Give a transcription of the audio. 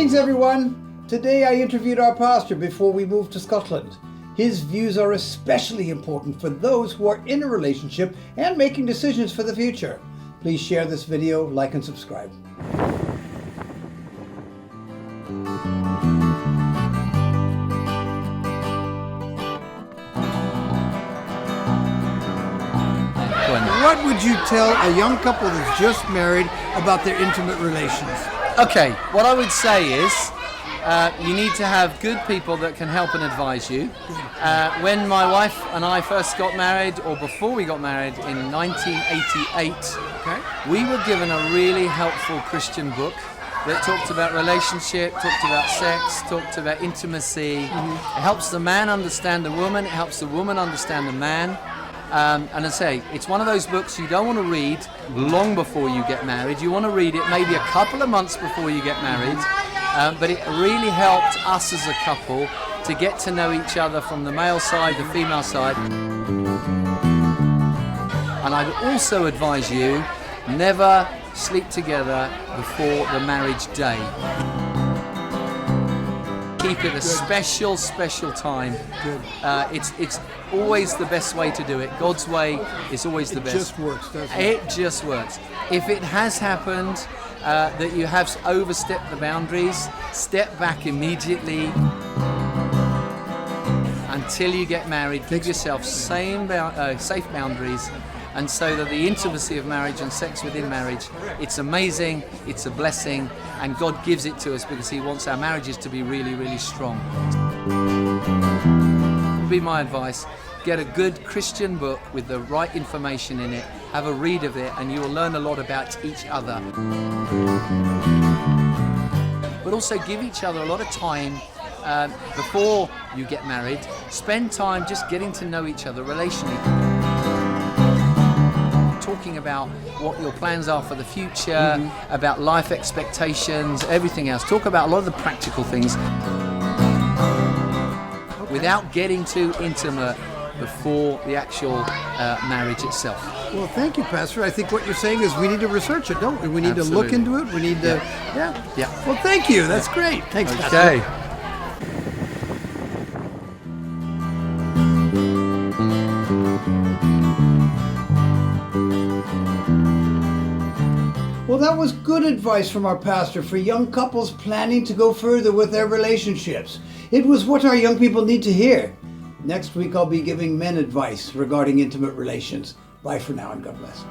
Greetings everyone! Today I interviewed our pastor before we moved to Scotland. His views are especially important for those who are in a relationship and making decisions for the future. Please share this video, like and subscribe. What would you tell a young couple that's just married about their intimate relations? Okay, what I would say is you need to have good people that can help and advise you. When my wife and I first got married, or before we got married in 1988, we were given a really helpful Christian book that talked about relationship, talked about sex, talked about intimacy. It helps the man understand the woman, it helps the woman understand the man. And I say, it's one of those books you don't want to read long before you get married. You want to read it maybe a couple of months before you get married. But it really helped us as a couple to get to know each other from the male side, the female side. And I'd also advise you, never sleep together before the marriage day. Keep it a special time. It's always the best way to do it. God's way is always the best. It just works, doesn't it? It just works. If it has happened that you have overstepped the boundaries, step back immediately until you get married. Give yourself safe boundaries, and so that the intimacy of marriage and sex within marriage, it's amazing, it's a blessing, and God gives it to us because He wants our marriages to be really, really strong. Would be my advice. Get a good Christian book with the right information in it, have a read of it, and you will learn a lot about each other. But also give each other a lot of time before you get married. Spend time just getting to know each other relationally. Talking about what your plans are for the future, about life expectations, everything else. Talk about a lot of the practical things without getting too intimate before the actual marriage itself. Well, thank you, Pastor. I think what you're saying is we need to research it, don't we? We need to look into it. We need to, yeah. Well, thank you. That's great. Thanks, Pastor. Okay. Well, that was good advice from our pastor for young couples planning to go further with their relationships. It was what our young people need to hear. Next week, I'll be giving men advice regarding intimate relations. Bye for now, and God bless.